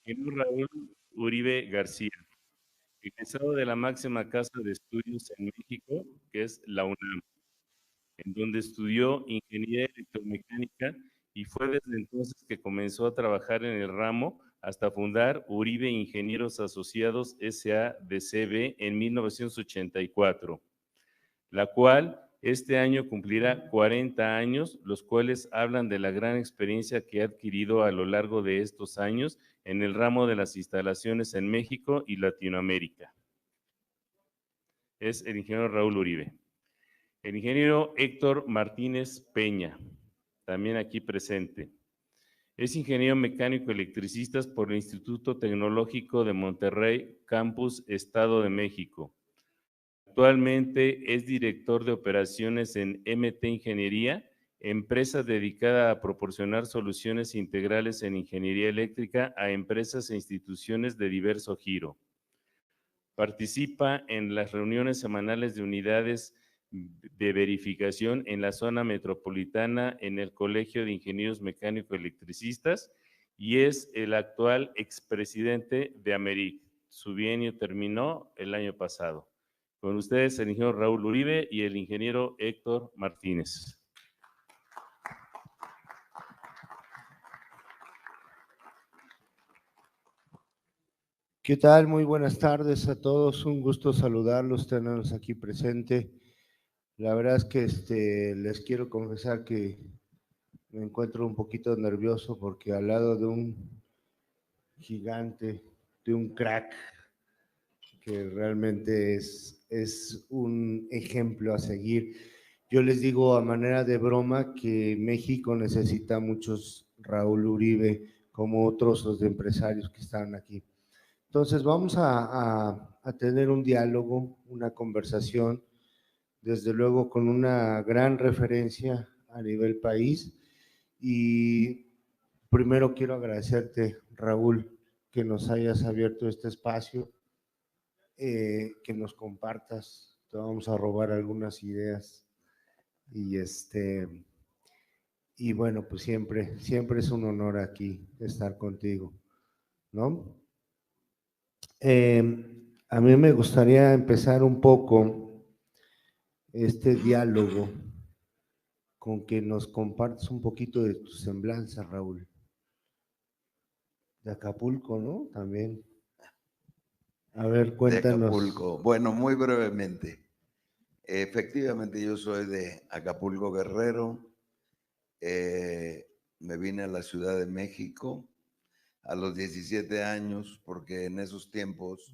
ingeniero Raúl Uribe García, egresado de la máxima casa de estudios en México, que es la UNAM, en donde estudió ingeniería electromecánica y fue desde entonces que comenzó a trabajar en el ramo hasta fundar Uribe Ingenieros Asociados S.A.D.C.B. en 1984, la cual este año cumplirá 40 años, los cuales hablan de la gran experiencia que ha adquirido a lo largo de estos años en el ramo de las instalaciones en México y Latinoamérica. Es el ingeniero Raúl Uribe. El ingeniero Héctor Martínez Peña, también aquí presente. Es ingeniero mecánico electricista por el Instituto Tecnológico de Monterrey, Campus Estado de México. Actualmente es director de operaciones en MT Ingeniería, empresa dedicada a proporcionar soluciones integrales en ingeniería eléctrica a empresas e instituciones de diverso giro. Participa en las reuniones semanales de unidades de verificación en la zona metropolitana en el Colegio de Ingenieros Mecánico Electricistas y es el actual expresidente de Americ. Su bienio terminó el año pasado. Con ustedes el ingeniero Raúl Uribe y el ingeniero Héctor Martínez. ¿Qué tal? Muy buenas tardes a todos. Un gusto saludarlos, tenerlos aquí presente. La verdad es que les quiero confesar que me encuentro un poquito nervioso porque al lado de un gigante, de un crack, que realmente es un ejemplo a seguir. Yo les digo a manera de broma que México necesita muchos Raúl Uribe, como otros los empresarios que están aquí. Entonces vamos a tener un diálogo, una conversación, desde luego con una gran referencia a nivel país. Y primero quiero agradecerte, Raúl, que nos hayas abierto este espacio, que nos compartas. Te vamos a robar algunas ideas y bueno, pues siempre es un honor aquí estar contigo, ¿no? A mí me gustaría empezar un poco este diálogo con que nos compartas un poquito de tu semblanza, Raúl. De Acapulco, ¿no? También. A ver, cuéntanos. De Acapulco. Bueno, muy brevemente. Efectivamente, yo soy de Acapulco, Guerrero. Me vine a la Ciudad de México a los 17 años porque en esos tiempos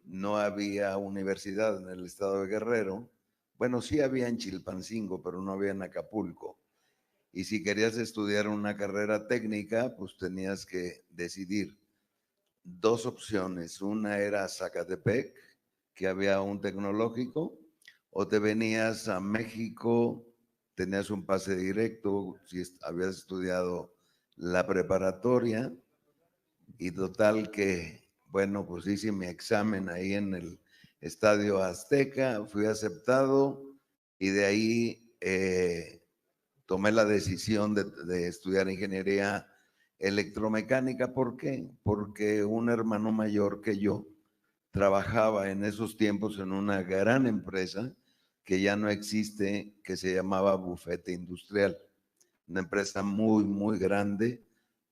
no había universidad en el estado de Guerrero. Bueno, sí había en Chilpancingo, pero no había en Acapulco. Y si querías estudiar una carrera técnica, pues tenías que decidir dos opciones. Una era Zacatepec, que había un tecnológico, o te venías a México, tenías un pase directo si habías estudiado la preparatoria, y total que, bueno, pues hice mi examen ahí en el Estadio Azteca, fui aceptado y de ahí tomé la decisión de estudiar ingeniería electromecánica. ¿Por qué? Porque un hermano mayor que yo trabajaba en esos tiempos en una gran empresa que ya no existe, que se llamaba Bufete Industrial. Una empresa muy, muy grande,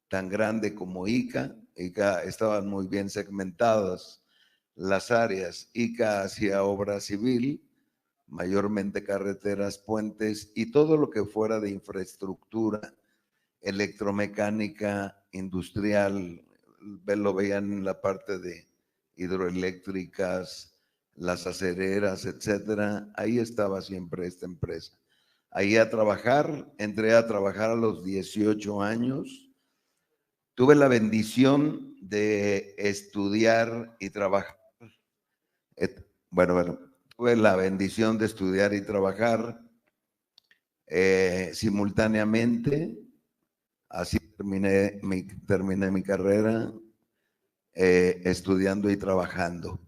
tan grande como ICA. ICA estaban muy bien segmentadas las áreas. ICA hacía obra civil, mayormente carreteras, puentes y todo lo que fuera de infraestructura electromecánica, industrial. Lo veían en la parte de hidroeléctricas, las acereras, etcétera. Ahí estaba siempre esta empresa. Ahí entré a trabajar a los 18 años. Tuve la bendición de estudiar y trabajar. Bueno, tuve la bendición de estudiar y trabajar simultáneamente. Así terminé mi carrera estudiando y trabajando.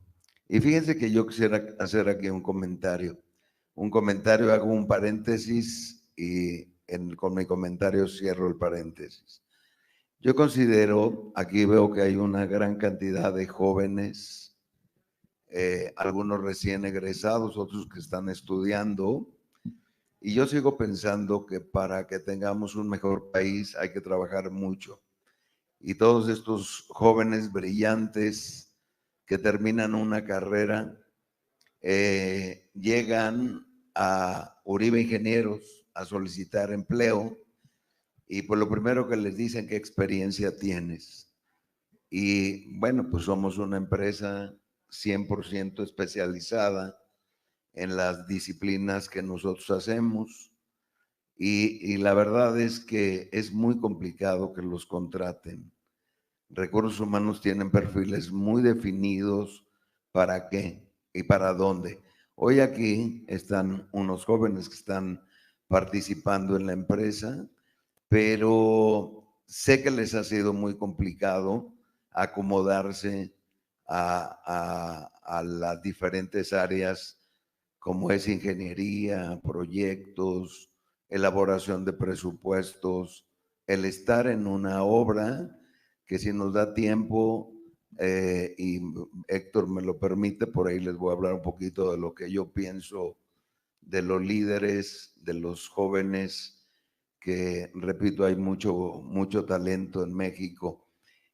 Y fíjense que yo quisiera hacer aquí un comentario. Hago un paréntesis y con mi comentario cierro el paréntesis. Yo considero, aquí veo que hay una gran cantidad de jóvenes, algunos recién egresados, otros que están estudiando, y yo sigo pensando que para que tengamos un mejor país hay que trabajar mucho. Y todos estos jóvenes brillantes que terminan una carrera, llegan a Uribe Ingenieros a solicitar empleo y pues lo primero que les dicen, ¿qué experiencia tienes? Y bueno, pues somos una empresa 100% especializada en las disciplinas que nosotros hacemos y la verdad es que es muy complicado que los contraten. Recursos humanos tienen perfiles muy definidos para qué y para dónde. Hoy aquí están unos jóvenes que están participando en la empresa, pero sé que les ha sido muy complicado acomodarse a las diferentes áreas como es ingeniería, proyectos, elaboración de presupuestos, el estar en una obra que si nos da tiempo, y Héctor me lo permite, por ahí les voy a hablar un poquito de lo que yo pienso de los líderes, de los jóvenes, que repito, hay mucho talento en México.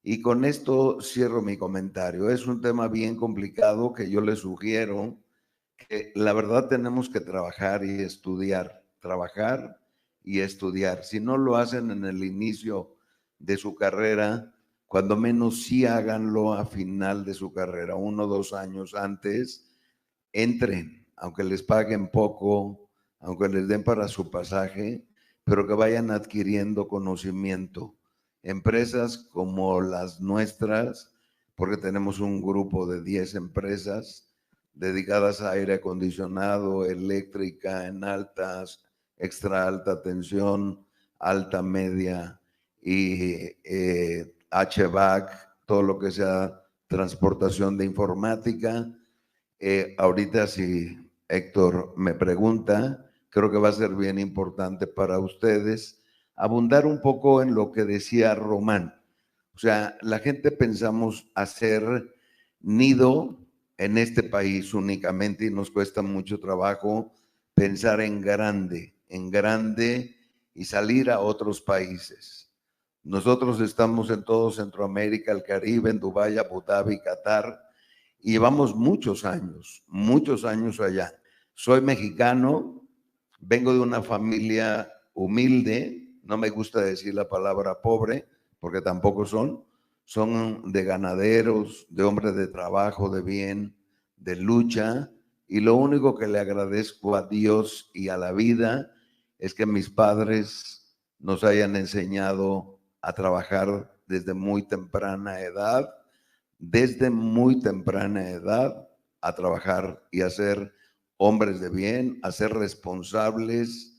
Y con esto cierro mi comentario. Es un tema bien complicado que yo les sugiero que la verdad tenemos que trabajar y estudiar, trabajar y estudiar. Si no lo hacen en el inicio de su carrera, cuando menos sí háganlo a final de su carrera, 1 o 2 años antes, entren, aunque les paguen poco, aunque les den para su pasaje, pero que vayan adquiriendo conocimiento. Empresas como las nuestras, porque tenemos un grupo de 10 empresas dedicadas a aire acondicionado, eléctrica en altas, extra alta tensión, alta media y HVAC, todo lo que sea transportación de informática. Ahorita si Héctor me pregunta, creo que va a ser bien importante para ustedes abundar un poco en lo que decía Román. O sea, la gente pensamos hacer nido en este país únicamente y nos cuesta mucho trabajo pensar en grande y salir a otros países. Nosotros estamos en todo Centroamérica, el Caribe, en Dubái, Abu Dhabi, Qatar, y llevamos muchos años allá. Soy mexicano, vengo de una familia humilde, no me gusta decir la palabra pobre, porque tampoco son de ganaderos, de hombres de trabajo, de bien, de lucha, y lo único que le agradezco a Dios y a la vida es que mis padres nos hayan enseñado a trabajar desde muy temprana edad, a trabajar y a ser hombres de bien, a ser responsables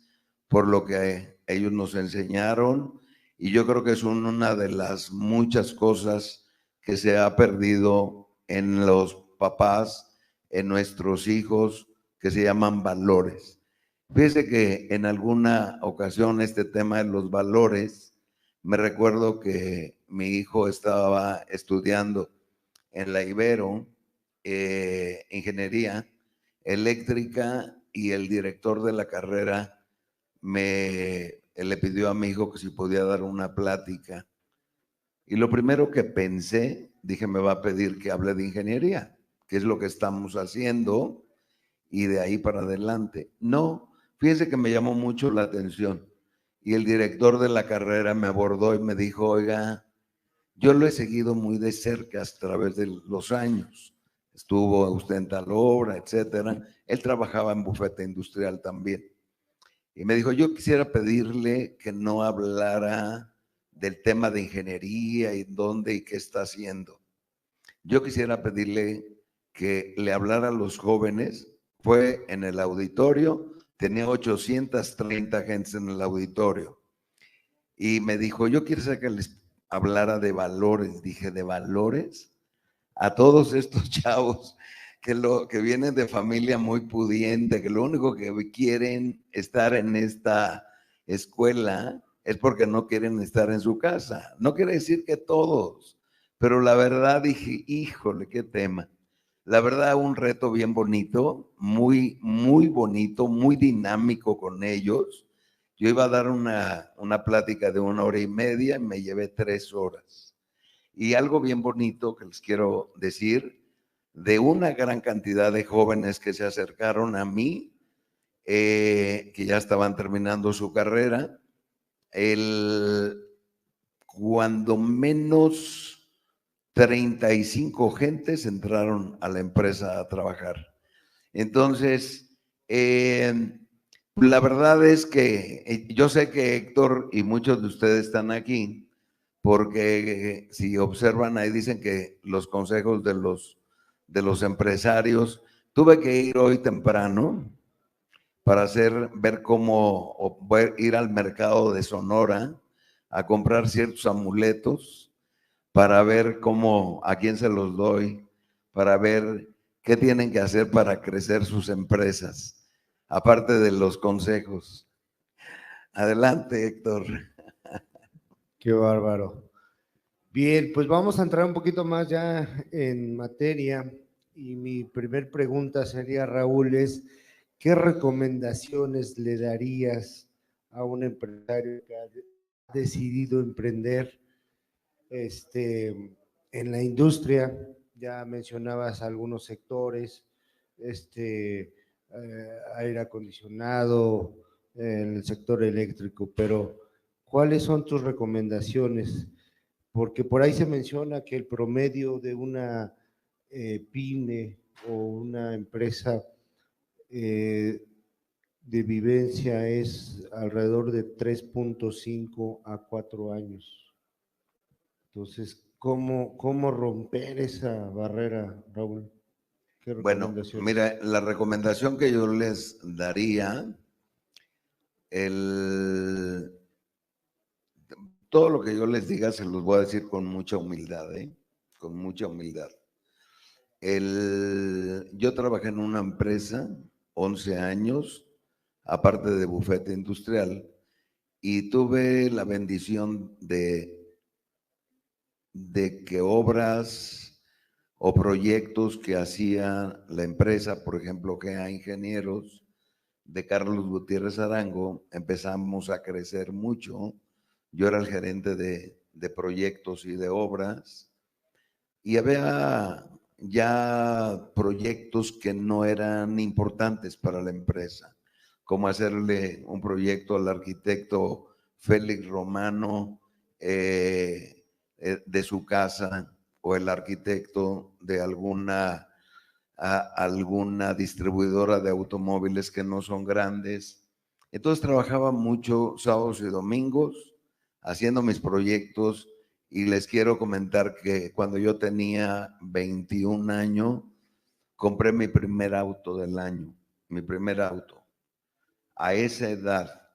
por lo que ellos nos enseñaron. Y yo creo que es una de las muchas cosas que se ha perdido en los papás, en nuestros hijos, que se llaman valores. Fíjese que en alguna ocasión este tema de los valores, me recuerdo que mi hijo estaba estudiando en la Ibero, ingeniería eléctrica, y el director de la carrera le pidió a mi hijo que si podía dar una plática. Y lo primero que pensé, dije, me va a pedir que hable de ingeniería, que es lo que estamos haciendo, y de ahí para adelante. No, fíjense que me llamó mucho la atención. Y el director de la carrera me abordó y me dijo, oiga, yo lo he seguido muy de cerca a través de los años. Estuvo usted en tal obra, etcétera. Él trabajaba en bufete industrial también. Y me dijo, yo quisiera pedirle que no hablara del tema de ingeniería y dónde y qué está haciendo. Yo quisiera pedirle que le hablara a los jóvenes. Fue en el auditorio, tenía 830 gentes en el auditorio. Y me dijo, yo quiero que les hablara de valores. Dije, ¿de valores? A todos estos chavos que vienen de familia muy pudiente, que lo único que quieren estar en esta escuela es porque no quieren estar en su casa. No quiere decir que todos, pero la verdad dije, híjole, qué tema. La verdad, un reto bien bonito, muy, muy bonito, muy dinámico con ellos. Yo iba a dar una plática de 1 hora y media y me llevé 3 horas. Y algo bien bonito que les quiero decir, de una gran cantidad de jóvenes que se acercaron a mí, que ya estaban terminando su carrera, cuando menos 35 gentes entraron a la empresa a trabajar. Entonces, la verdad es que yo sé que Héctor y muchos de ustedes están aquí porque si observan ahí dicen que los consejos de los empresarios, tuve que ir hoy temprano para ver cómo ir al mercado de Sonora a comprar ciertos amuletos para ver a quién se los doy, para ver qué tienen que hacer para crecer sus empresas, aparte de los consejos. Adelante, Héctor. Qué bárbaro. Bien, pues vamos a entrar un poquito más ya en materia y mi primer pregunta sería, Raúl, ¿qué recomendaciones le darías a un empresario que ha decidido emprender en la industria? Ya mencionabas algunos sectores, aire acondicionado, el sector eléctrico, pero ¿cuáles son tus recomendaciones? Porque por ahí se menciona que el promedio de una pyme o una empresa de vivencia es alrededor de 3.5 a 4 años. Entonces, ¿cómo romper esa barrera, Raúl? ¿Qué Bueno, recomendaciones? mira, la recomendación que yo les daría, todo lo que yo les diga se los voy a decir con mucha humildad, con mucha humildad. Yo trabajé en una empresa 11 años, aparte de bufete industrial, y tuve la bendición de que obras o proyectos que hacía la empresa, por ejemplo, GEA Ingenieros, de Carlos Gutiérrez Arango, empezamos a crecer mucho. Yo era el gerente de proyectos y de obras, y había ya proyectos que no eran importantes para la empresa, como hacerle un proyecto al arquitecto Félix Romano de su casa, o el arquitecto de alguna distribuidora de automóviles que no son grandes. Entonces trabajaba mucho sábados y domingos haciendo mis proyectos, y les quiero comentar que cuando yo tenía 21 años, compré mi primer auto del año, mi primer auto. A esa edad,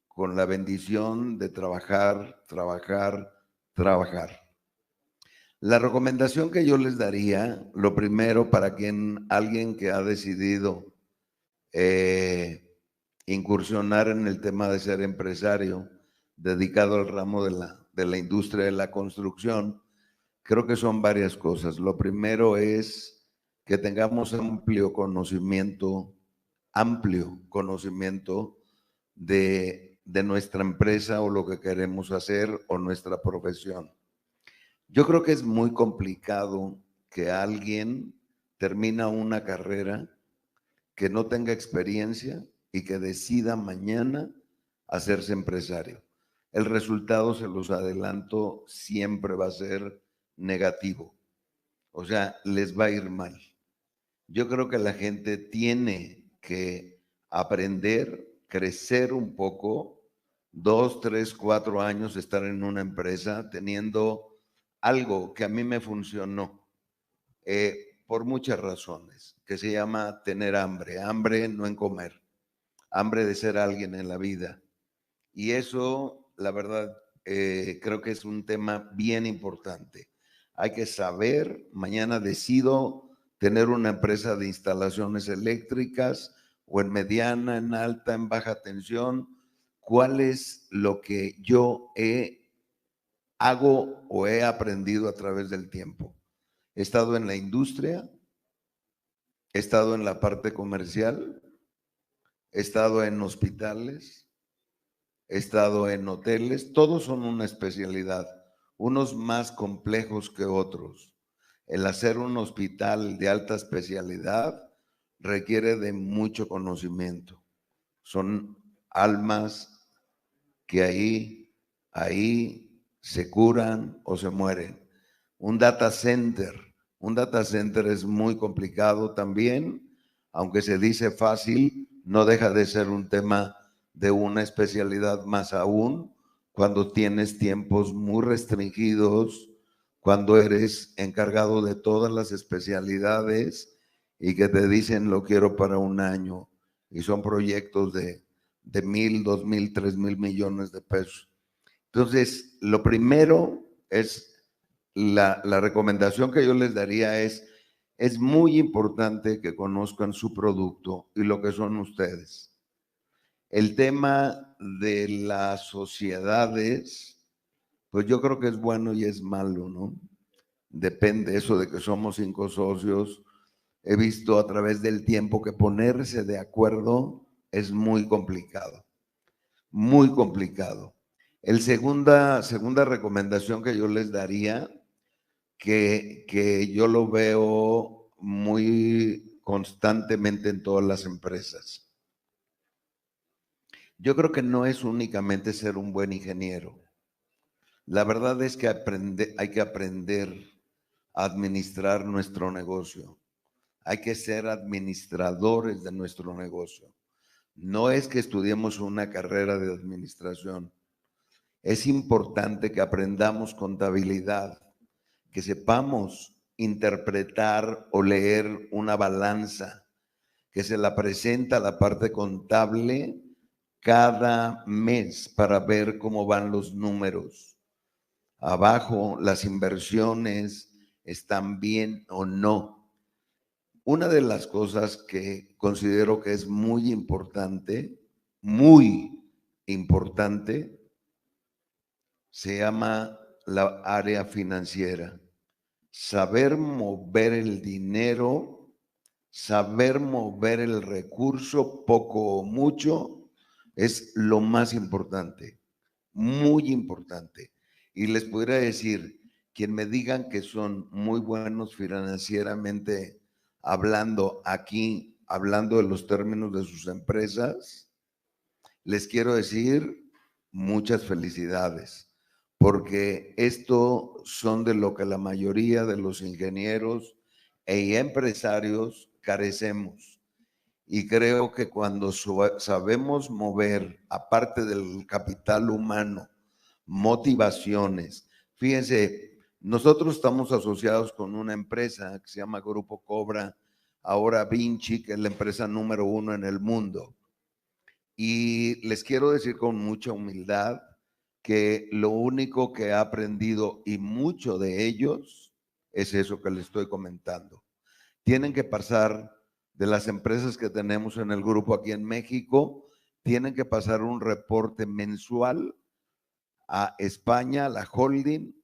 con la bendición de trabajar. La recomendación que yo les daría, lo primero, para alguien que ha decidido incursionar en el tema de ser empresario, dedicado al ramo de la industria de la construcción, creo que son varias cosas. Lo primero es que tengamos amplio conocimiento de nuestra empresa o lo que queremos hacer o nuestra profesión. Yo creo que es muy complicado que alguien termina una carrera que no tenga experiencia y que decida mañana hacerse empresario. El resultado, se los adelanto, siempre va a ser negativo. O sea, les va a ir mal. Yo creo que la gente tiene que aprender, crecer un poco, 2, 3, 4 años, estar en una empresa teniendo algo que a mí me funcionó por muchas razones, que se llama tener hambre, hambre no en comer, hambre de ser alguien en la vida. Y eso, la verdad, creo que es un tema bien importante. Hay que saber, mañana decido tener una empresa de instalaciones eléctricas, o en mediana, en alta, en baja tensión. cuál es lo que yo hago o he aprendido a través del tiempo. He estado en la industria, he estado en la parte comercial, he estado en hospitales, he estado en hoteles, todos son una especialidad, unos más complejos que otros. El hacer un hospital de alta especialidad requiere de mucho conocimiento. Son almas que ahí se curan o se mueren. Un data center es muy complicado también, aunque se dice fácil, no deja de ser un tema de una especialidad más aún cuando tienes tiempos muy restringidos, cuando eres encargado de todas las especialidades y que te dicen lo quiero para un año y son proyectos de 1,000, 2,000, 3,000 millones de pesos. Entonces, lo primero es la recomendación que yo les daría es muy importante que conozcan su producto y lo que son ustedes. El tema de las sociedades, pues yo creo que es bueno y es malo, ¿no? Depende eso de que somos 5 socios. He visto a través del tiempo que ponerse de acuerdo es muy complicado, muy complicado. El segunda recomendación que yo les daría, que yo lo veo muy constantemente en todas las empresas. Yo creo que no es únicamente ser un buen ingeniero. La verdad es que hay que aprender a administrar nuestro negocio. Hay que ser administradores de nuestro negocio. No es que estudiemos una carrera de administración. Es importante que aprendamos contabilidad, que sepamos interpretar o leer una balanza, que se la presenta a la parte contable cada mes para ver cómo van los números. Abajo, las inversiones están bien o no. Una de las cosas que considero que es muy importante, se llama la área financiera. Saber mover el dinero, saber mover el recurso, poco o mucho, es lo más importante, muy importante. Y les podría decir, quien me digan que son muy buenos financieramente hablando aquí, hablando de los términos de sus empresas, les quiero decir muchas felicidades, porque esto son de lo que la mayoría de los ingenieros e empresarios carecemos. Y creo que cuando sabemos mover, aparte del capital humano, motivaciones. Fíjense, nosotros estamos asociados con una empresa que se llama Grupo Cobra, ahora Vinci, que es la empresa número 1 en el mundo. Y les quiero decir con mucha humildad que lo único que he aprendido, y mucho de ellos, es eso que les estoy comentando. Tienen que pasar de las empresas que tenemos en el grupo aquí en México, tienen que pasar un reporte mensual a España, la holding,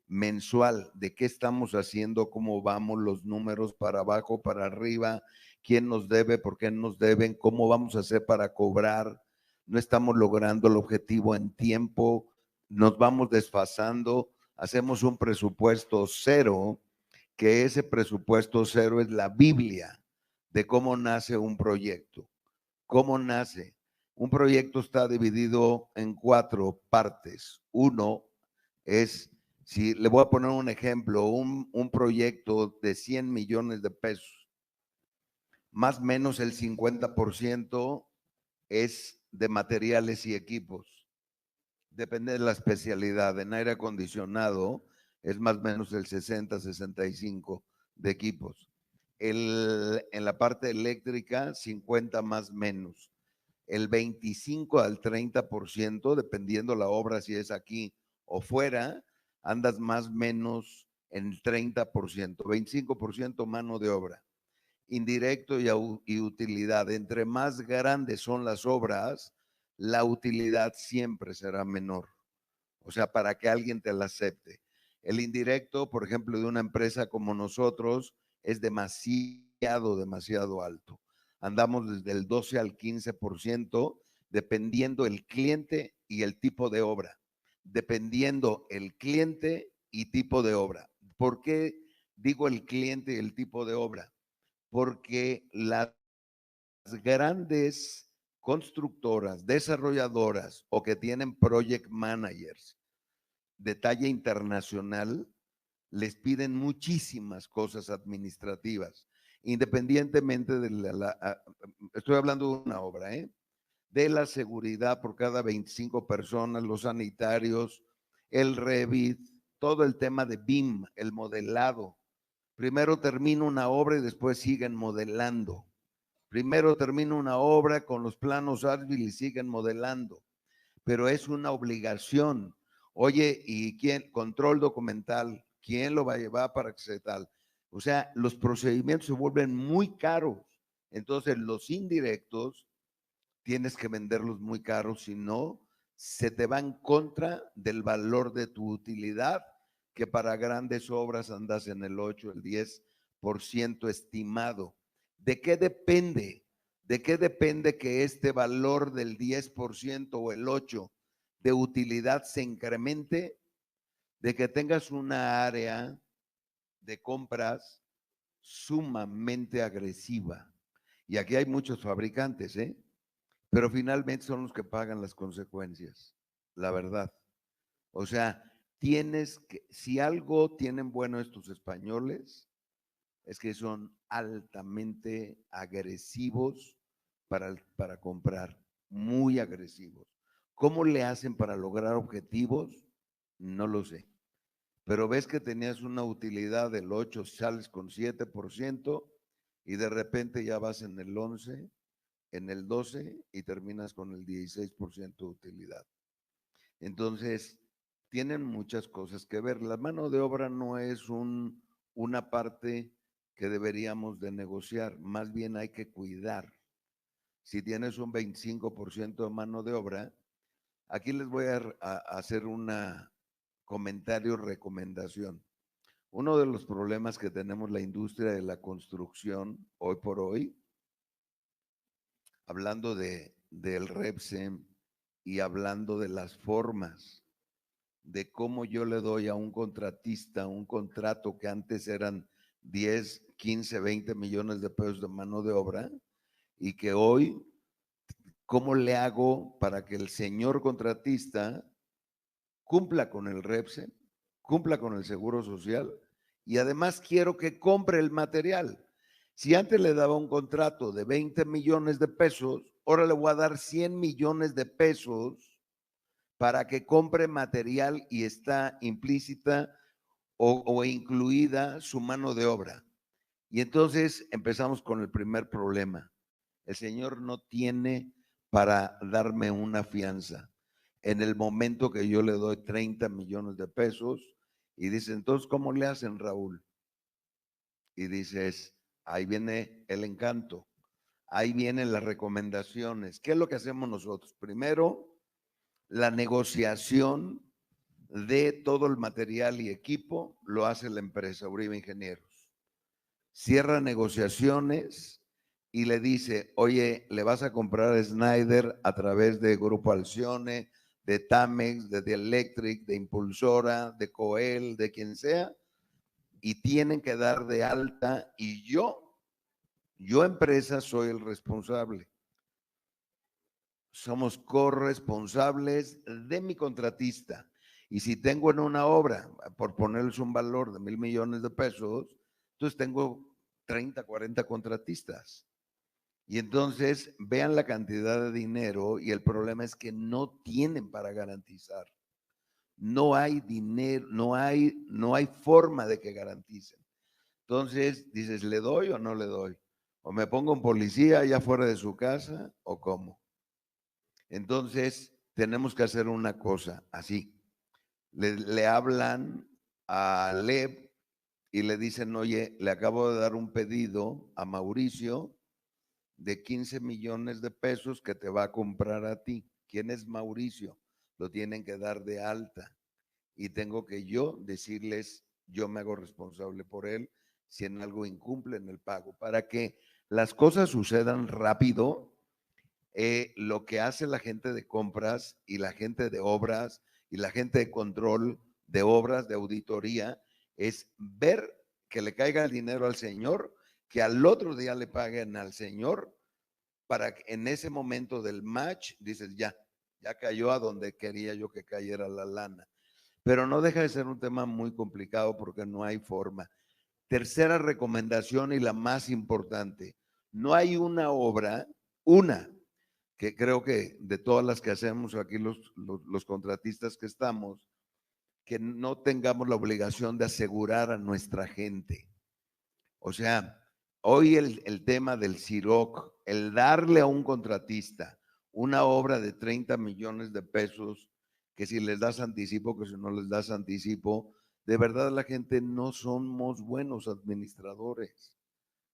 mensual, de qué estamos haciendo, cómo vamos, los números para abajo, para arriba, quién nos debe, por qué nos deben, cómo vamos a hacer para cobrar, no estamos logrando el objetivo en tiempo, nos vamos desfasando, hacemos un presupuesto cero, que ese presupuesto cero es la Biblia de cómo nace un proyecto. ¿Cómo nace? Un proyecto está dividido en 4 partes. Uno es, si le voy a poner un ejemplo, un proyecto de 100 millones de pesos, más o menos el 50% es de materiales y equipos. Depende de la especialidad. En aire acondicionado es más o menos el 60-65 de equipos. En la parte eléctrica, 50 más menos. El 25 al 30%, dependiendo la obra, si es aquí o fuera, andas más o menos en el 30%, 25% mano de obra. Indirecto y utilidad. Entre más grandes son las obras, la utilidad siempre será menor. O sea, para que alguien te la acepte. El indirecto, por ejemplo, de una empresa como nosotros, es demasiado alto. Andamos desde el 12 al 15%, dependiendo el cliente y el tipo de obra. Dependiendo el cliente y tipo de obra. ¿Por qué digo el cliente y el tipo de obra? Porque las grandes constructoras, desarrolladoras o que tienen project managers de talla internacional, les piden muchísimas cosas administrativas, independientemente de estoy hablando de una obra, de la seguridad por cada 25 personas, los sanitarios, el Revit, todo el tema de BIM, el modelado. Primero termino una obra y después siguen modelando. Primero termino una obra con los planos Arvil y siguen modelando, pero es una obligación. Oye, ¿y quién? Control documental, ¿quién lo va a llevar para que se tal? O sea, los procedimientos se vuelven muy caros. Entonces, los indirectos tienes que venderlos muy caros, si no, se te va en contra del valor de tu utilidad, que para grandes obras andas en el 8, el 10% estimado. ¿De qué depende? ¿De qué depende que este valor del 10% o el 8% de utilidad se incremente? De que tengas una área de compras sumamente agresiva. Y aquí hay muchos fabricantes, pero finalmente son los que pagan las consecuencias, la verdad. O sea, si algo tienen bueno estos españoles, es que son altamente agresivos para comprar, muy agresivos. ¿Cómo le hacen para lograr objetivos? No lo sé. Pero ves que tenías una utilidad del 8, sales con 7% y de repente ya vas en el 11, en el 12 y terminas con el 16% de utilidad. Entonces, tienen muchas cosas que ver. La mano de obra no es una parte que deberíamos de negociar, más bien hay que cuidar. Si tienes un 25% de mano de obra, aquí les voy a hacer una comentario, recomendación. Uno de los problemas que tenemos la industria de la construcción hoy por hoy, hablando del REPSEM y hablando de las formas, de cómo yo le doy a un contratista un contrato que antes eran 10, 15, 20 millones de pesos de mano de obra y que hoy, ¿cómo le hago para que el señor contratista cumpla con el REPSEM, cumpla con el Seguro Social y además quiero que compre el material? Si antes le daba un contrato de 20 millones de pesos, ahora le voy a dar 100 millones de pesos para que compre material y está implícita o incluida su mano de obra. Y entonces empezamos con el primer problema. El señor no tiene para darme una fianza. En el momento que yo le doy 30 millones de pesos y dice, entonces, ¿cómo le hacen, Raúl? Y dices, ahí viene el encanto, ahí vienen las recomendaciones. ¿Qué es lo que hacemos nosotros? Primero, la negociación de todo el material y equipo lo hace la empresa Uribe Ingenieros. Cierra negociaciones y le dice, oye, le vas a comprar a Schneider a través de Grupo Alcione, de Tamex, de Electric, de Impulsora, de Coel, de quien sea, y tienen que dar de alta y yo empresa soy el responsable. Somos corresponsables de mi contratista. Y si tengo en una obra, por ponerles un valor de 1,000 millones de pesos, entonces tengo 30, 40 contratistas. Y entonces vean la cantidad de dinero y el problema es que no tienen para garantizar. No hay dinero, no hay forma de que garanticen. Entonces dices, ¿le doy o no le doy? ¿O me pongo un policía allá fuera de su casa o cómo? Entonces, tenemos que hacer una cosa así. Le hablan a Lev y le dicen, oye, le acabo de dar un pedido a Mauricio de 15 millones de pesos que te va a comprar a ti. ¿Quién es Mauricio? Lo tienen que dar de alta y tengo que yo decirles, yo me hago responsable por él si en algo incumplen el pago. Para que las cosas sucedan rápido, lo que hace la gente de compras y la gente de obras y la gente de control de obras, de auditoría, es ver que le caiga el dinero al señor, que al otro día le paguen al señor, para que en ese momento del match, dices, ya cayó a donde quería yo que cayera la lana. Pero no deja de ser un tema muy complicado porque no hay forma. Tercera recomendación y la más importante, no hay una obra, que creo que de todas las que hacemos aquí los contratistas que estamos, que no tengamos la obligación de asegurar a nuestra gente. O sea, hoy el tema del CIROC, el darle a un contratista una obra de 30 millones de pesos, que si les das anticipo, que si no les das anticipo, de verdad la gente no somos buenos administradores.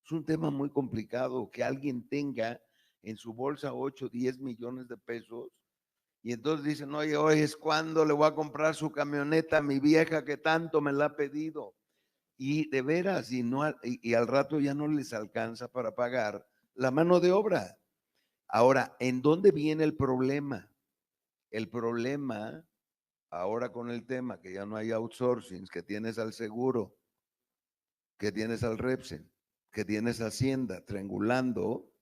Es un tema muy complicado que alguien tenga en su bolsa 8, 10 millones de pesos y entonces dicen, oye, hoy es cuando le voy a comprar su camioneta a mi vieja que tanto me la ha pedido. Y de veras, y al rato ya no les alcanza para pagar la mano de obra. Ahora, ¿en dónde viene el problema? El problema, ahora con el tema que ya no hay outsourcing, que tienes al seguro, que tienes al Repsen, que tienes Hacienda triangulando,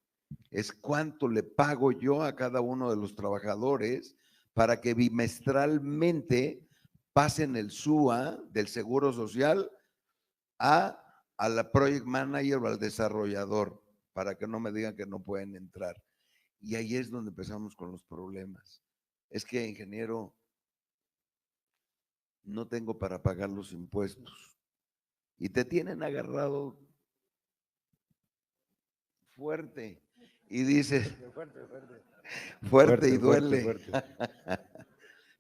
es cuánto le pago yo a cada uno de los trabajadores para que bimestralmente pasen el SUA del Seguro Social a la project manager o al desarrollador, para que no me digan que no pueden entrar. Y ahí es donde empezamos con los problemas. Es que, ingeniero, no tengo para pagar los impuestos. Y te tienen agarrado fuerte. Y dices, fuerte y duele.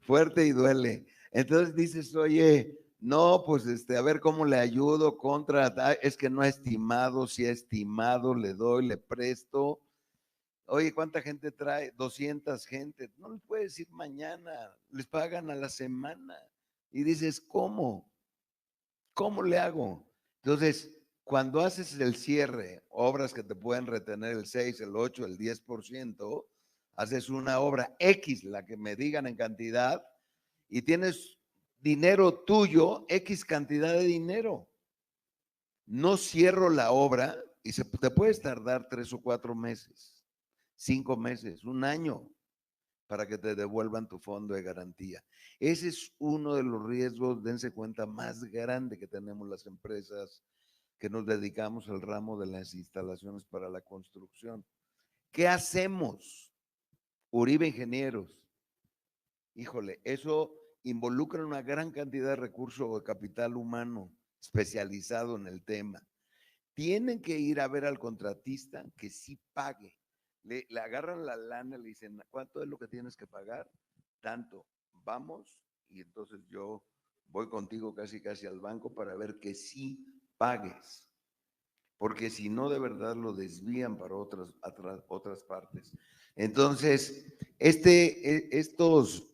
Fuerte y duele. Entonces dices, oye, no, pues a ver cómo le ayudo contra, es que no ha estimado, si ha estimado, le doy, le presto. Oye, ¿cuánta gente trae? 200 gente. No les puedes decir mañana, les pagan a la semana. Y dices, ¿cómo? ¿Cómo le hago? Entonces, cuando haces el cierre, obras que te pueden retener el 6, el 8, el 10%, haces una obra X, la que me digan en cantidad, y tienes dinero tuyo, X cantidad de dinero. No cierro la obra y te puedes tardar 3 o 4 meses, 5 meses, un año para que te devuelvan tu fondo de garantía. Ese es uno de los riesgos, dense cuenta, más grande que tenemos las empresas que nos dedicamos al ramo de las instalaciones para la construcción. ¿Qué hacemos? Uribe Ingenieros. Híjole, eso involucra una gran cantidad de recursos o de capital humano especializado en el tema. Tienen que ir a ver al contratista que sí pague. Le agarran la lana, le dicen, ¿cuánto es lo que tienes que pagar? Tanto, vamos, y entonces yo voy contigo casi al banco para ver que sí pagues. Porque si no, de verdad lo desvían para otras partes. Entonces, estos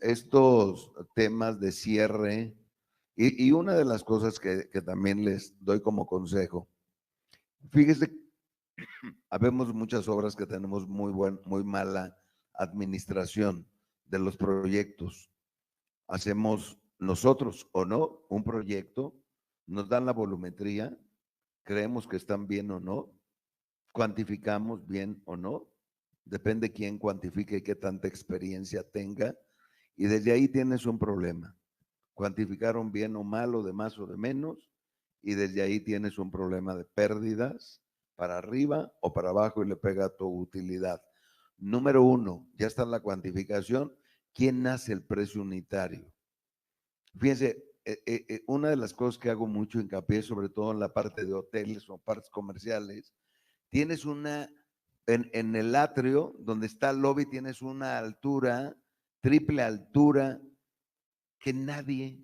temas de cierre, y una de las cosas que también les doy como consejo, fíjese, habemos muchas obras que tenemos muy mala administración de los proyectos. Hacemos nosotros o no un proyecto, nos dan la volumetría, creemos que están bien o no, cuantificamos bien o no, depende quién cuantifique y qué tanta experiencia tenga, y desde ahí tienes un problema. Cuantificaron bien o mal, o de más o de menos, y desde ahí tienes un problema de pérdidas para arriba o para abajo y le pega a tu utilidad. Número 1, ya está la cuantificación. ¿Quién hace el precio unitario? Fíjense, una de las cosas que hago mucho hincapié, sobre todo en la parte de hoteles o partes comerciales, tienes en el atrio, donde está el lobby, tienes una altura, triple altura, que nadie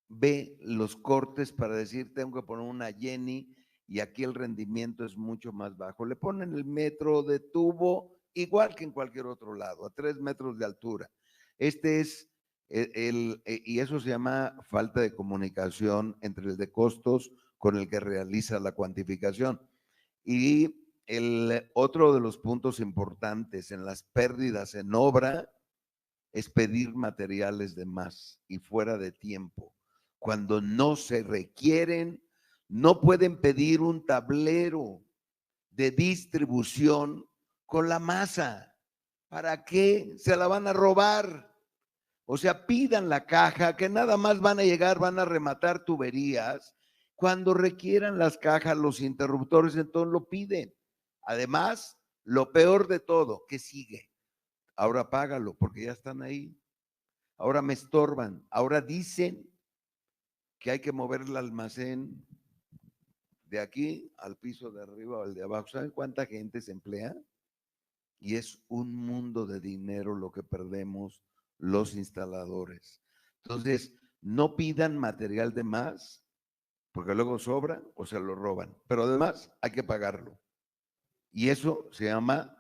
ve los cortes para decir, tengo que poner una Jenny y aquí el rendimiento es mucho más bajo. Le ponen el metro de tubo igual que en cualquier otro lado, a 3 metros de altura. Este es y eso se llama falta de comunicación entre el de costos con el que realiza la cuantificación. Y el otro de los puntos importantes en las pérdidas en obra es pedir materiales de más y fuera de tiempo. Cuando no se requieren, no pueden pedir un tablero de distribución con la masa. ¿Para qué? Se la van a robar. O sea, pidan la caja, que nada más van a llegar, van a rematar tuberías. Cuando requieran las cajas, los interruptores, entonces lo piden. Además, lo peor de todo, ¿qué sigue? Ahora págalo, porque ya están ahí. Ahora me estorban. Ahora dicen que hay que mover el almacén de aquí al piso de arriba o al de abajo. ¿Saben cuánta gente se emplea? Y es un mundo de dinero lo que perdemos los instaladores. Entonces, no pidan material de más, porque luego sobra o se lo roban. Pero además hay que pagarlo. Y eso se llama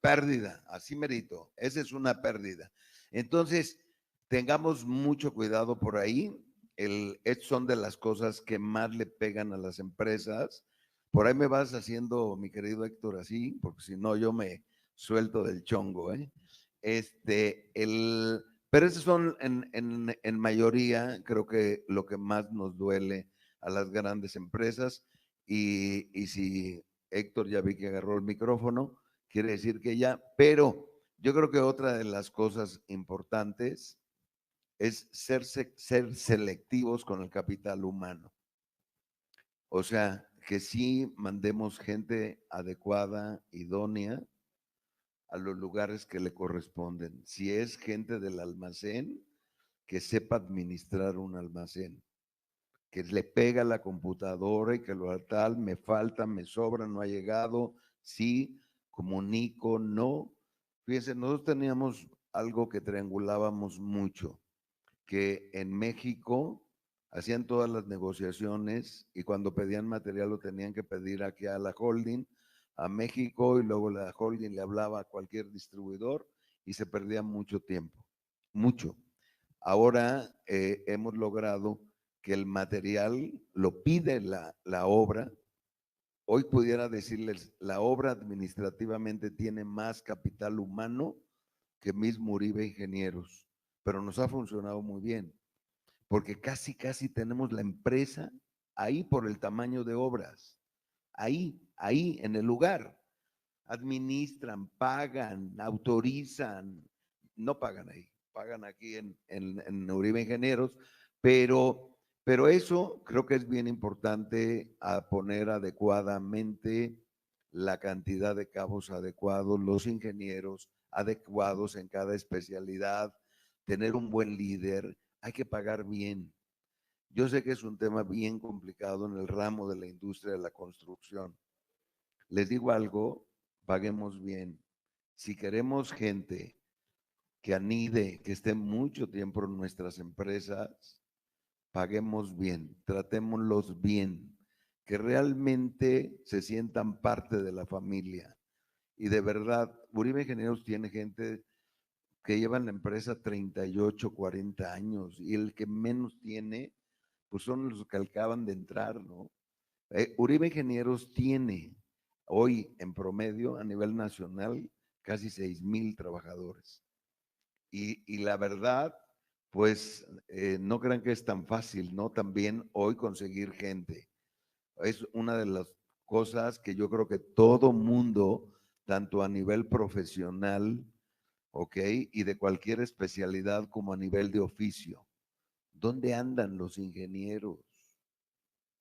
pérdida, así merito. Esa es una pérdida. Entonces, tengamos mucho cuidado por ahí. Son de las cosas que más le pegan a las empresas. Por ahí me vas haciendo, mi querido Héctor, así, porque si no yo me suelto del chongo, ¿eh? Pero esos son en mayoría, creo que lo que más nos duele a las grandes empresas. Y si Héctor ya vi que agarró el micrófono, quiere decir que ya, pero yo creo que otra de las cosas importantes es ser selectivos con el capital humano. O sea, que sí mandemos gente adecuada, idónea, a los lugares que le corresponden. Si es gente del almacén, que sepa administrar un almacén, que le pega la computadora y que lo tal, me falta, me sobra, no ha llegado, sí, comunico, no. Fíjense, nosotros teníamos algo que triangulábamos mucho, que en México hacían todas las negociaciones y cuando pedían material lo tenían que pedir aquí a la holding, a México, y luego la holding le hablaba a cualquier distribuidor y se perdía mucho tiempo, mucho. Ahora hemos logrado que el material lo pide la obra. Hoy pudiera decirles, la obra administrativamente tiene más capital humano que mismo Uribe Ingenieros, pero nos ha funcionado muy bien, porque casi tenemos la empresa ahí por el tamaño de obras, ahí en el lugar. Administran, pagan, autorizan, no pagan ahí, pagan aquí en Uribe Ingenieros, pero eso creo que es bien importante a poner adecuadamente la cantidad de cabos adecuados, los ingenieros adecuados en cada especialidad, tener un buen líder, hay que pagar bien. Yo sé que es un tema bien complicado en el ramo de la industria de la construcción. Les digo algo, paguemos bien. Si queremos gente que anide, que esté mucho tiempo en nuestras empresas, paguemos bien, tratémoslos bien, que realmente se sientan parte de la familia. Y de verdad, Uribe Ingenieros tiene gente que lleva en la empresa 38, 40 años y el que menos tiene, pues son los que acaban de entrar, ¿no? Uribe Ingenieros tiene hoy en promedio a nivel nacional casi 6,000 trabajadores. Y la verdad, pues no crean que es tan fácil, ¿no? También hoy conseguir gente. Es una de las cosas que yo creo que todo mundo, tanto a nivel profesional, ¿ok? Y de cualquier especialidad como a nivel de oficio. ¿Dónde andan los ingenieros?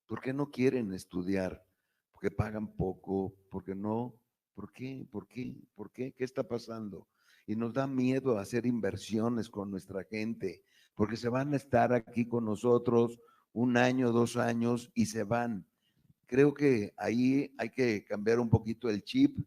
¿Por qué no quieren estudiar? Porque pagan poco, porque no. ¿Por qué? ¿Por qué? ¿Por qué? ¿Qué está pasando? Y nos da miedo hacer inversiones con nuestra gente, porque se van a estar aquí con nosotros 1 año, 2 años y se van. Creo que ahí hay que cambiar un poquito el chip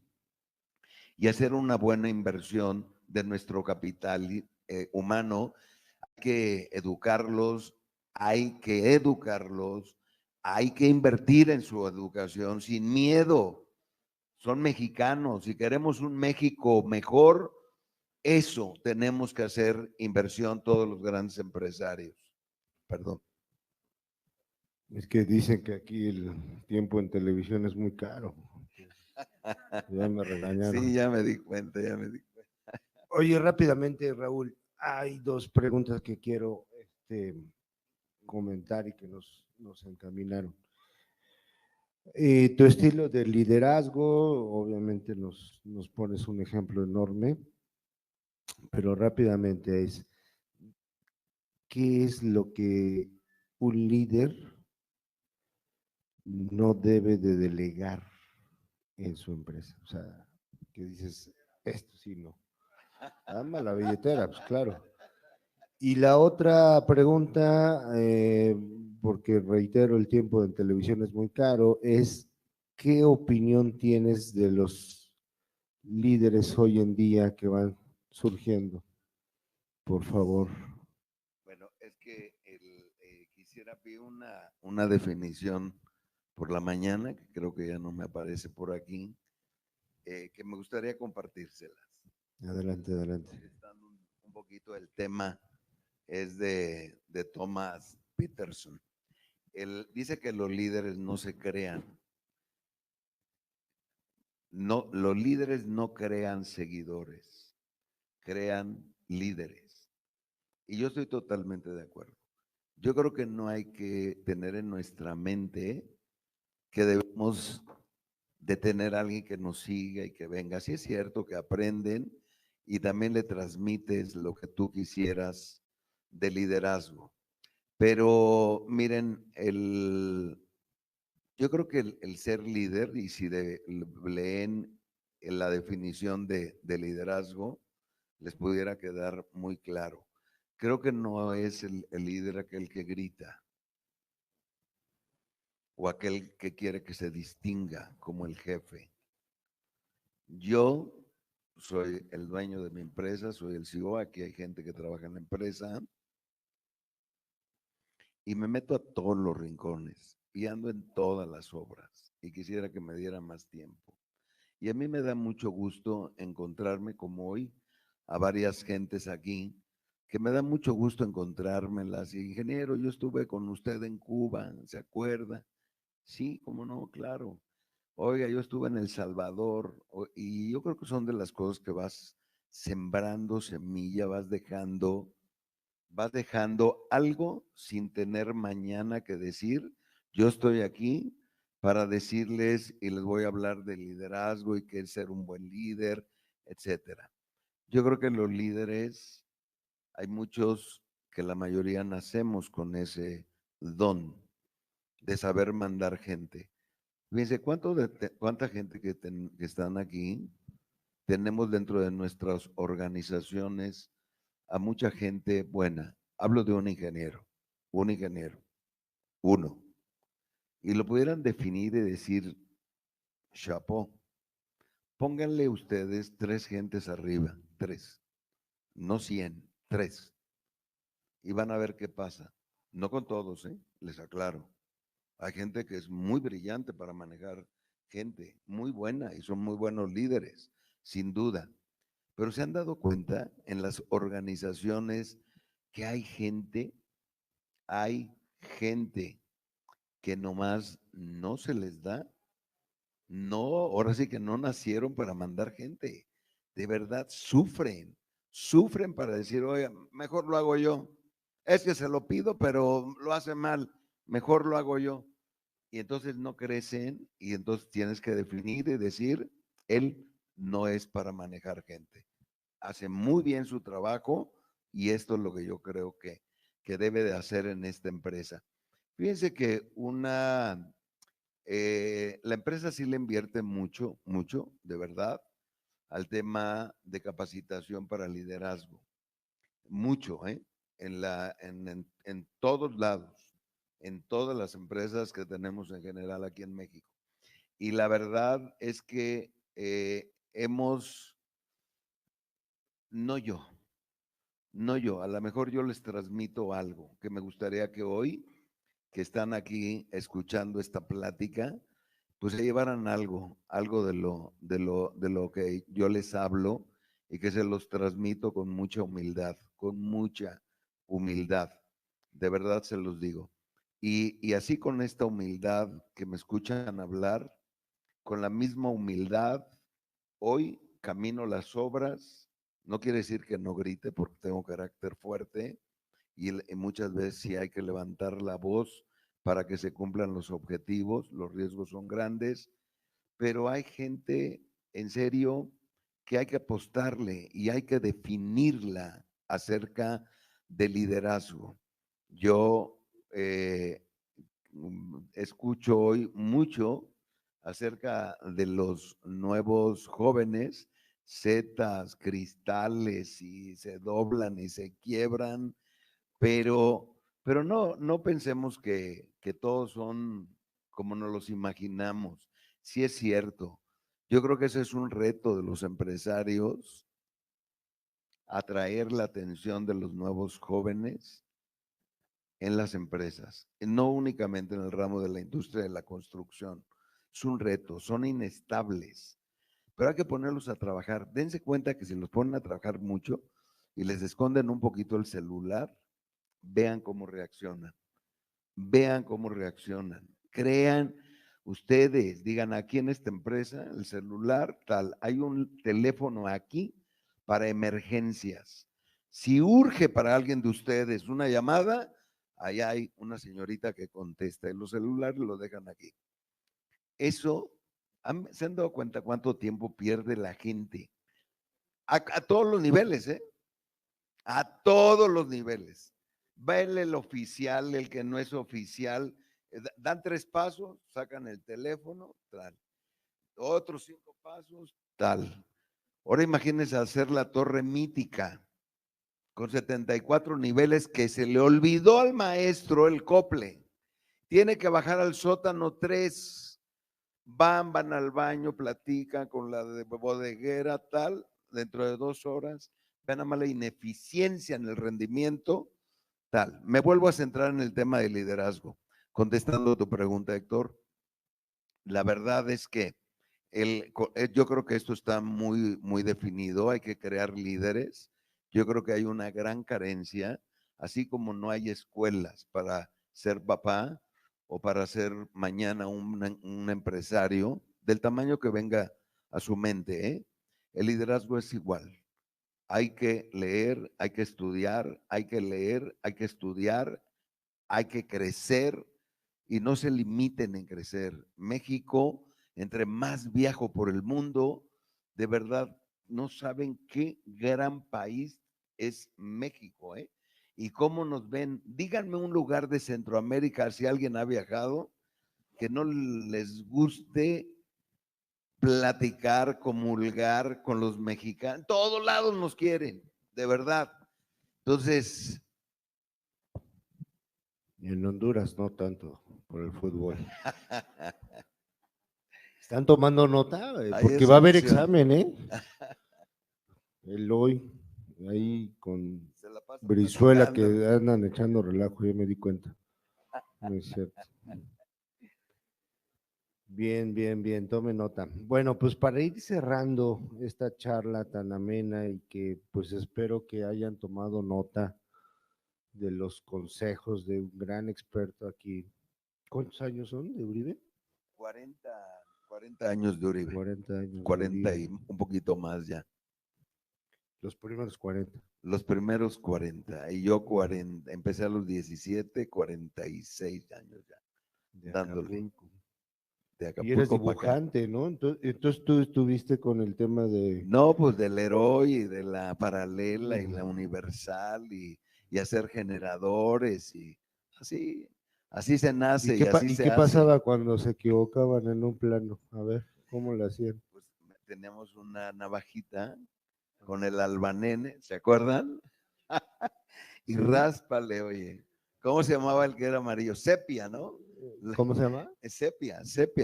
y hacer una buena inversión de nuestro capital humano. Hay que educarlos, hay que educarlos, hay que invertir en su educación sin miedo, son mexicanos y queremos un México mejor. Eso tenemos que hacer inversión todos los grandes empresarios. Perdón. Es que dicen que aquí el tiempo en televisión es muy caro. Ya me regañaron. Sí, ya me di cuenta, ya me di cuenta. Oye, rápidamente, Raúl, hay dos preguntas que quiero comentar y que nos encaminaron. Tu estilo de liderazgo, obviamente nos pones un ejemplo enorme, pero rápidamente es, ¿qué es lo que un líder no debe de delegar en su empresa? O sea, que dices, esto sí no. Ama la billetera, pues claro. Y la otra pregunta, porque reitero, el tiempo en televisión es muy caro, es ¿qué opinión tienes de los líderes hoy en día que van surgiendo? Por favor. Bueno, es que quisiera pedir una definición por la mañana, que creo que ya no me aparece por aquí, que me gustaría compartírselas. Adelante, adelante. Contestando un poquito el tema, es de Thomas Peterson. Él dice que los líderes no se crean. No, los líderes no crean seguidores, crean líderes. Y yo estoy totalmente de acuerdo. Yo creo que no hay que tener en nuestra mente que debemos de tener a alguien que nos siga y que venga. Sí es cierto que aprenden y también le transmites lo que tú quisieras de liderazgo. Pero miren, yo creo que el ser líder, y si leen la definición de liderazgo, les pudiera quedar muy claro. Creo que no es el líder aquel que grita o aquel que quiere que se distinga como el jefe. Yo soy el dueño de mi empresa, soy el CEO, aquí hay gente que trabaja en la empresa y me meto a todos los rincones y ando en todas las obras y quisiera que me diera más tiempo. Y a mí me da mucho gusto encontrarme como hoy a varias gentes aquí, que me da mucho gusto encontrármelas. Y ingeniero, yo estuve con usted en Cuba, ¿se acuerda? Sí, cómo no, claro. Oiga, yo estuve en El Salvador y yo creo que son de las cosas que vas sembrando semilla, vas dejando algo sin tener mañana que decir. Yo estoy aquí para decirles y les voy a hablar de liderazgo y qué es ser un buen líder, etcétera. Yo creo que los líderes, hay muchos que la mayoría nacemos con ese don de saber mandar gente. Fíjense, ¿cuánta gente que están aquí tenemos dentro de nuestras organizaciones a mucha gente buena? Hablo de un ingeniero, uno. Y lo pudieran definir y decir, chapo, pónganle ustedes 3 gentes arriba, 3, no 100, 3. Y van a ver qué pasa. No con todos, les aclaro. Hay gente que es muy brillante para manejar gente, muy buena y son muy buenos líderes, sin duda. Pero se han dado cuenta en las organizaciones que hay gente que nomás no se les da. No, ahora sí que no nacieron para mandar gente. De verdad sufren para decir, oye, mejor lo hago yo. Es que se lo pido, pero lo hace mal. Mejor lo hago yo. Y entonces no crecen y entonces tienes que definir y decir, él no es para manejar gente. Hace muy bien su trabajo y esto es lo que yo creo que debe de hacer en esta empresa. Fíjense que la empresa sí le invierte mucho, mucho, de verdad, al tema de capacitación para liderazgo. Mucho, ¿eh? En todos lados, en todas las empresas que tenemos en general aquí en México. Y la verdad es que no yo, a lo mejor yo les transmito algo que me gustaría que hoy, que están aquí escuchando esta plática, pues se llevaran algo de lo que yo les hablo y que se los transmito con mucha humildad, con mucha humildad. De verdad se los digo. Y así con esta humildad que me escuchan hablar, con la misma humildad, hoy camino las obras. No quiere decir que no grite porque tengo carácter fuerte y muchas veces sí hay que levantar la voz para que se cumplan los objetivos. Los riesgos son grandes, pero hay gente en serio que hay que apostarle y hay que definirla acerca del liderazgo. Yo escucho hoy mucho acerca de los nuevos jóvenes, setas, cristales, y se doblan y se quiebran, pero no pensemos que todos son como nos los imaginamos. Sí es cierto. Yo creo que ese es un reto de los empresarios, atraer la atención de los nuevos jóvenes en las empresas, no únicamente en el ramo de la industria de la construcción. Es un reto, son inestables, pero hay que ponerlos a trabajar. Dense cuenta que si los ponen a trabajar mucho y les esconden un poquito el celular, vean cómo reaccionan. Vean cómo reaccionan. Crean ustedes, digan aquí en esta empresa, el celular, tal, hay un teléfono aquí para emergencias. Si urge para alguien de ustedes una llamada, ahí hay una señorita que contesta y los celulares lo dejan aquí. Eso, ¿se han dado cuenta cuánto tiempo pierde la gente? A todos los niveles, ¿eh? A todos los niveles. Va el oficial, el que no es oficial, dan 3 pasos, sacan el teléfono, tal. Otros 5 pasos, tal. Ahora imagínense hacer la torre mítica con 74 niveles que se le olvidó al maestro el cople. Tiene que bajar al sótano 3. Van al baño, platican con la de bodeguera, tal. Dentro de 2 horas, vean a mala ineficiencia en el rendimiento, tal. Me vuelvo a centrar en el tema de liderazgo. Contestando tu pregunta, Héctor, la verdad es que yo creo que esto está muy definido. Hay que crear líderes. Yo creo que hay una gran carencia, así como no hay escuelas para ser papá o para ser mañana un empresario del tamaño que venga a su mente, ¿eh? El liderazgo es igual. Hay que leer, hay que estudiar, hay que leer, hay que estudiar, hay que crecer y no se limiten en crecer. México, entre más viajo por el mundo, de verdad, no saben qué gran país es México, ¿eh? Y cómo nos ven. Díganme un lugar de Centroamérica, si alguien ha viajado, que no les guste platicar, comulgar con los mexicanos. Todos lados nos quieren, de verdad. Entonces, en Honduras no tanto por el fútbol. ¿Están tomando nota? Porque va a haber examen, ¿eh? El hoy, ahí con Brizuela que andan echando relajo, yo me di cuenta. No es cierto. Bien, tome nota. Bueno, pues para ir cerrando esta charla tan amena y que pues espero que hayan tomado nota de los consejos de un gran experto aquí. ¿Cuántos años son de Uribe? 40 años de Uribe. 40 años. 40 y un poquito más ya. Los primeros 40. Los primeros 40. Y yo 40, empecé a los 17, 46 años ya. De dándole. Acapulco. De Acapulco. Y eres dibujante, ¿no? Entonces tú estuviste con el tema de... No, pues del Heroi y de la Paralela y la Universal y hacer generadores y así se nace y así se qué hace. pasaba cuando se equivocaban en un plano? A ver, ¿cómo lo hacían? Pues teníamos una navajita con el albanene, ¿se acuerdan? Y ráspale, oye. ¿Cómo se llamaba el que era amarillo? Sepia, ¿no? ¿Cómo se llama? Sepia,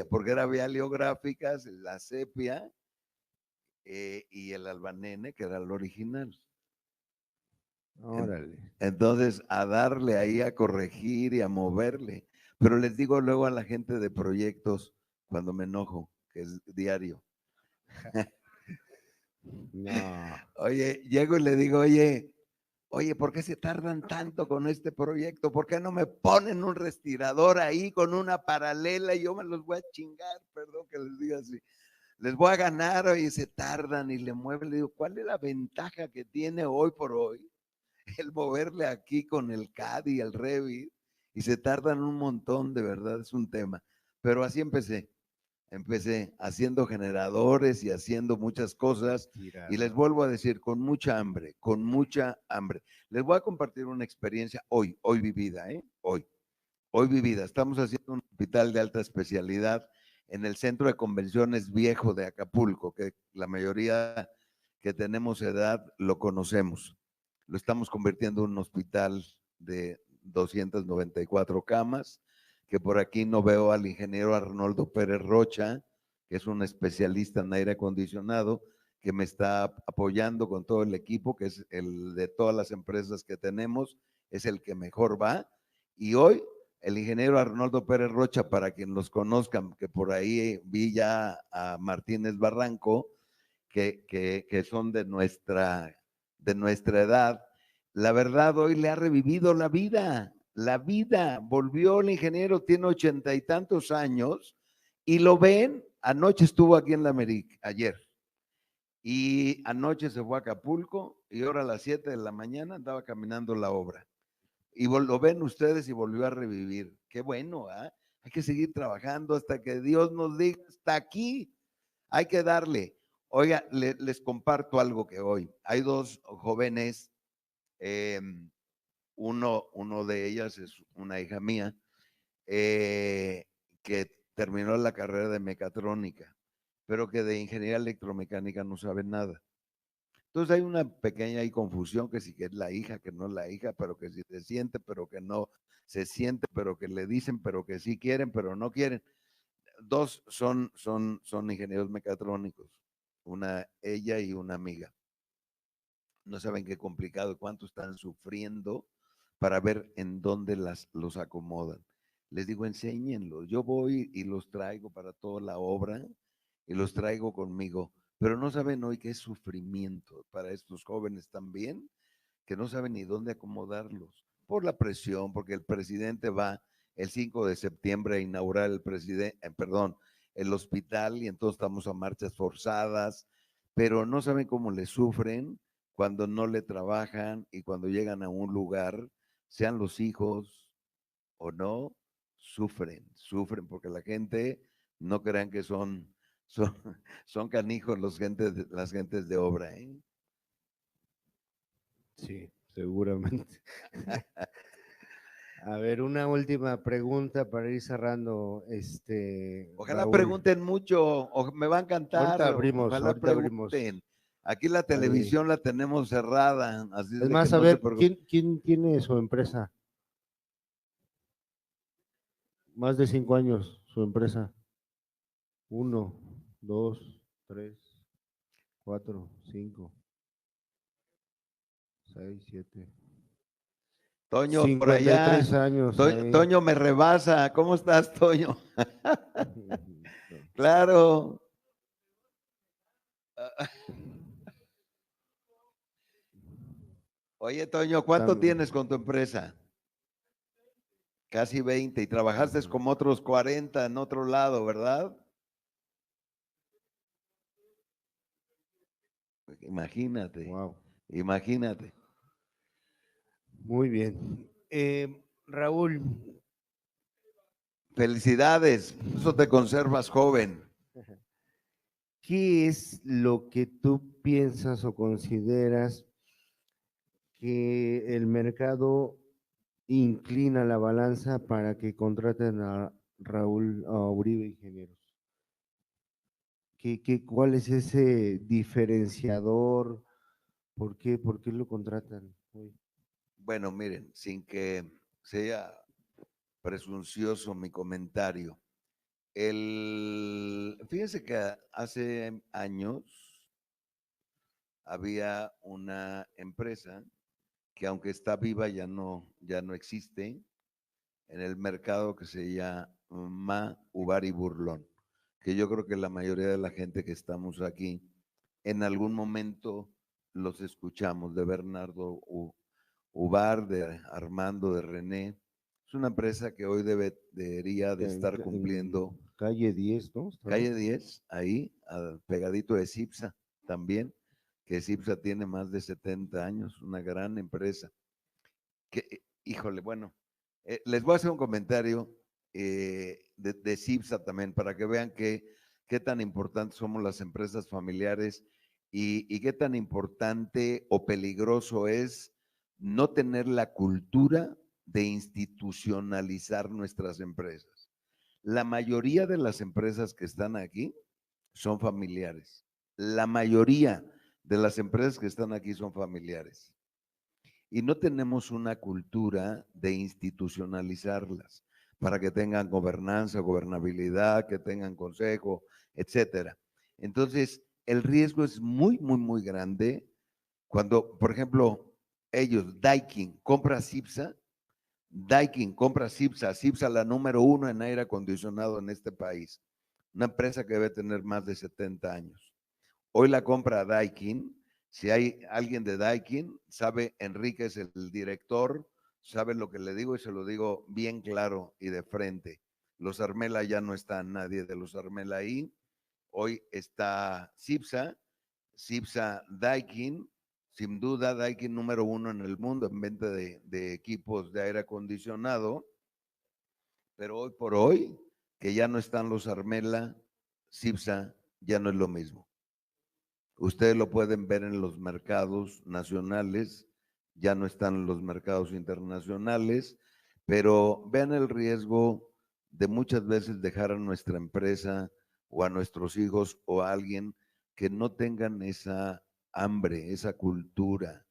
porque era Vialeográficas, la sepia y el albanene, que era el original. Órale. Entonces, a darle ahí, a corregir y a moverle. Pero les digo luego a la gente de proyectos, cuando me enojo, que es diario. No. Oye, llego y le digo, oye, ¿por qué se tardan tanto con este proyecto? ¿Por qué no me ponen un respirador ahí con una paralela y yo me los voy a chingar? Perdón que les diga así. Les voy a ganar, oye, se tardan y le mueven. Le digo, ¿cuál es la ventaja que tiene hoy por hoy el moverle aquí con el CAD y el Revit? Y se tardan un montón, de verdad, es un tema. Pero así empecé. Empecé haciendo generadores y haciendo muchas cosas. Y les vuelvo a decir, con mucha hambre, con mucha hambre. Les voy a compartir una experiencia hoy vivida, hoy vivida. Estamos haciendo un hospital de alta especialidad en el Centro de Convenciones Viejo de Acapulco, que la mayoría que tenemos edad lo conocemos. Lo estamos convirtiendo en un hospital de 294 camas, que por aquí no veo al ingeniero Arnoldo Pérez Rocha, que es un especialista en aire acondicionado, que me está apoyando con todo el equipo, que es el de todas las empresas que tenemos, es el que mejor va. Y hoy el ingeniero Arnoldo Pérez Rocha, para quien los conozcan, que por ahí vi ya a Martínez Barranco, que son de nuestra edad, la verdad hoy le ha revivido la vida, volvió el ingeniero, tiene 80 y tantos años, y lo ven, anoche estuvo aquí en la América, ayer, y anoche se fue a Acapulco, y ahora a las 7 de la mañana andaba caminando la obra. Y lo ven ustedes y volvió a revivir. Qué bueno, ¿eh? Hay que seguir trabajando hasta que Dios nos diga, hasta aquí, hay que darle. Oiga, les comparto algo que hoy, hay dos jóvenes, uno de ellas es una hija mía, que terminó la carrera de mecatrónica, pero que de ingeniería electromecánica no sabe nada. Entonces hay una pequeña confusión, que sí que es la hija, que no es la hija, pero que sí se siente, pero que no se siente, pero que le dicen, pero que sí quieren, pero no quieren. Dos son ingenieros mecatrónicos, ella y una amiga. No saben qué complicado, cuánto están sufriendo para ver en dónde los acomodan. Les digo, enséñenlos. Yo voy y los traigo para toda la obra y los traigo conmigo, pero no saben hoy qué es sufrimiento para estos jóvenes también, que no saben ni dónde acomodarlos por la presión, porque el presidente va el 5 de septiembre a inaugurar el hospital, y entonces estamos a marchas forzadas, pero no saben cómo le sufren cuando no le trabajan y cuando llegan a un lugar, sean los hijos o no, sufren porque la gente, no crean que son canijos las gentes de obra, ¿eh? Sí, seguramente. A ver, una última pregunta para ir cerrando. Ojalá Raúl. pregunten mucho, o me va a encantar. Ojalá pregunten. Aquí la televisión la tenemos cerrada, así es más, a ver, ¿quién tiene su empresa? Más de 5 años, su empresa. 1, 2, 3, 4, 5, 6, 7. Toño, por allá. 53 años. Toño me rebasa. ¿Cómo estás, Toño? Claro. Oye, Toño, ¿cuánto tienes con tu empresa? Casi 20. Y trabajaste como otros 40 en otro lado, ¿verdad? Imagínate. Wow. Imagínate. Muy bien. Raúl. Felicidades, por eso te conservas joven. ¿Qué es lo que tú piensas o consideras que el mercado inclina la balanza para que contraten a Raúl Uribe Ingenieros? ¿Cuál es ese diferenciador? ¿Por qué lo contratan hoy? Bueno, miren, sin que sea presuncioso mi comentario, fíjense que hace años había una empresa que, aunque está viva, ya no existe en el mercado, que se llama Ubar y Burlón. que yo creo que la mayoría de la gente que estamos aquí, en algún momento los escuchamos, de Bernardo Ubar, de Armando, de René. Es una empresa que hoy debería de estar cumpliendo. Calle 10, ¿no? Calle 10, ahí, pegadito de Cipsa también, que Cipsa tiene más de 70 años, una gran empresa. Que, híjole, bueno, les voy a hacer un comentario de Cipsa también, para que vean qué tan importantes somos las empresas familiares y qué tan importante o peligroso es no tener la cultura de institucionalizar nuestras empresas. La mayoría de las empresas que están aquí son familiares. La mayoría de las empresas que están aquí son familiares. Y no tenemos una cultura de institucionalizarlas para que tengan gobernanza, gobernabilidad, que tengan consejo, etcétera. Entonces, el riesgo es muy, muy, muy grande cuando, por ejemplo, ellos, Daikin, compra Cipsa, Cipsa la número 1 en aire acondicionado en este país, una empresa que debe tener más de 70 años. Hoy la compra Daikin. Si hay alguien de Daikin, sabe, Enrique es el director, sabe lo que le digo y se lo digo bien claro y de frente. Los Armela ya no está nadie de los Armela ahí. Hoy está Cipsa Daikin, sin duda Daikin número 1 en el mundo en venta de equipos de aire acondicionado, pero hoy por hoy, que ya no están los Armela, Cipsa ya no es lo mismo. Ustedes lo pueden ver en los mercados nacionales, ya no están en los mercados internacionales, pero vean el riesgo de muchas veces dejar a nuestra empresa o a nuestros hijos o a alguien que no tengan esa hambre, esa cultura.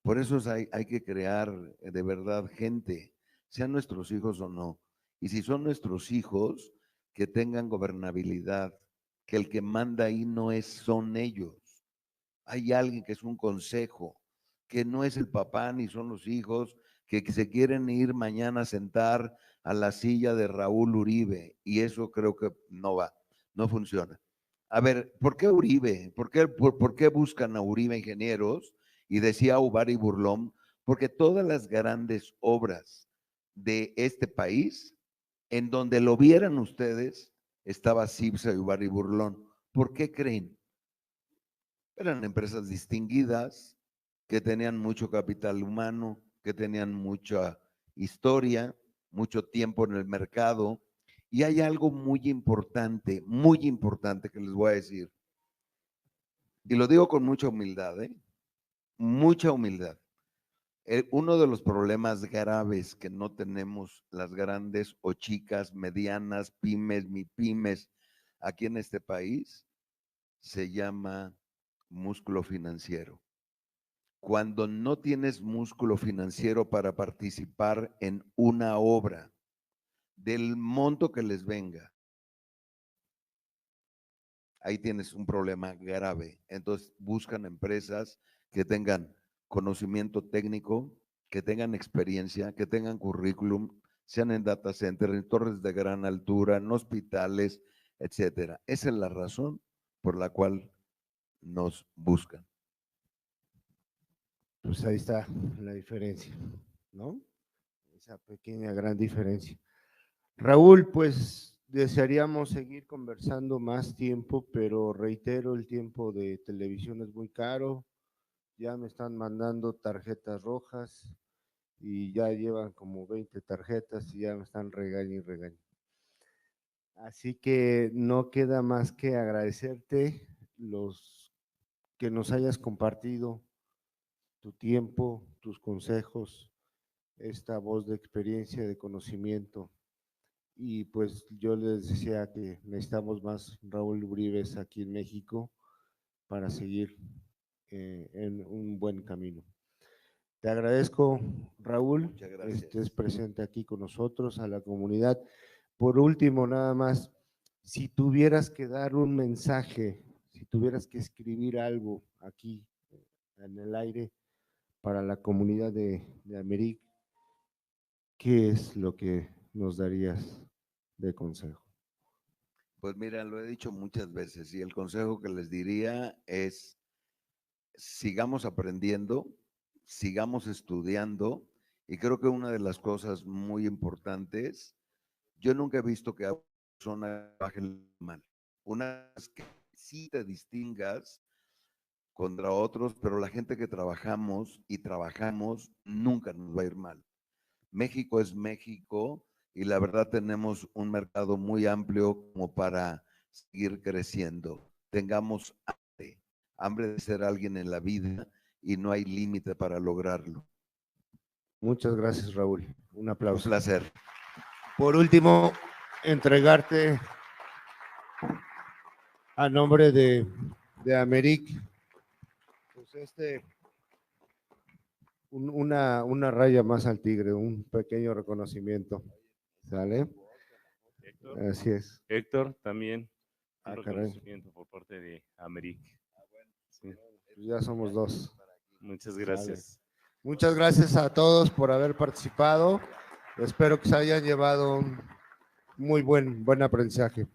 Por eso hay que crear de verdad gente, sean nuestros hijos o no. Y si son nuestros hijos, que tengan gobernabilidad, que el que manda ahí son ellos. Hay alguien que es un consejo, que no es el papá ni son los hijos, que se quieren ir mañana a sentar a la silla de Raúl Uribe, y eso creo que no va, no funciona. A ver, ¿por qué Uribe? ¿Por qué buscan a Uribe Ingenieros? Y decía Ubar y Burlón, porque todas las grandes obras de este país, en donde lo vieran ustedes, estaba Cipsa y Ubar y Burlón. ¿Por qué creen? Eran empresas distinguidas, que tenían mucho capital humano, que tenían mucha historia, mucho tiempo en el mercado. Y hay algo muy importante que les voy a decir. Y lo digo con mucha humildad, mucha humildad. Uno de los problemas graves que no tenemos las grandes o chicas, medianas, pymes, mipymes, aquí en este país, se llama músculo financiero. Cuando no tienes músculo financiero para participar en una obra, del monto que les venga, ahí tienes un problema grave. Entonces buscan empresas que tengan conocimiento técnico, que tengan experiencia, que tengan currículum, sean en data center, en torres de gran altura, en hospitales, etcétera. Esa es la razón por la cual nos buscan. Pues ahí está la diferencia, ¿no? Esa pequeña, gran diferencia. Raúl, pues desearíamos seguir conversando más tiempo, pero reitero, el tiempo de televisión es muy caro. Ya me están mandando tarjetas rojas y ya llevan como 20 tarjetas y ya me están regañando y regañando. Así que no queda más que agradecerte los que nos hayas compartido tu tiempo, tus consejos, esta voz de experiencia, de conocimiento. Y pues yo les decía que necesitamos más Raúl Uribe aquí en México para seguir en un buen camino. Te agradezco, Raúl, Muchas gracias. estés presente aquí con nosotros, a la comunidad. Por último, nada más, si tuvieras que dar un mensaje, si tuvieras que escribir algo aquí en el aire para la comunidad de Americ, ¿qué es lo que nos darías de consejo? Pues mira, lo he dicho muchas veces y el consejo que les diría es, sigamos aprendiendo, sigamos estudiando y creo que una de las cosas muy importantes, yo nunca he visto que a una persona baje mal. Una es que sí te distingas contra otros, pero la gente que trabajamos y trabajamos nunca nos va a ir mal. México es México y la verdad tenemos un mercado muy amplio como para seguir creciendo. Tengamos hambre de ser alguien en la vida y no hay límite para lograrlo. Muchas gracias, Raúl. Un Un aplauso. placer. Por último, entregarte a nombre de Americ, pues una raya más al tigre, un pequeño reconocimiento. ¿Sale? Héctor, Así es. Héctor también, un Caray. reconocimiento por parte de Americ. Sí, Pues ya somos dos. muchas gracias. Muchas gracias a todos por haber participado. Espero que se hayan llevado un muy buen aprendizaje.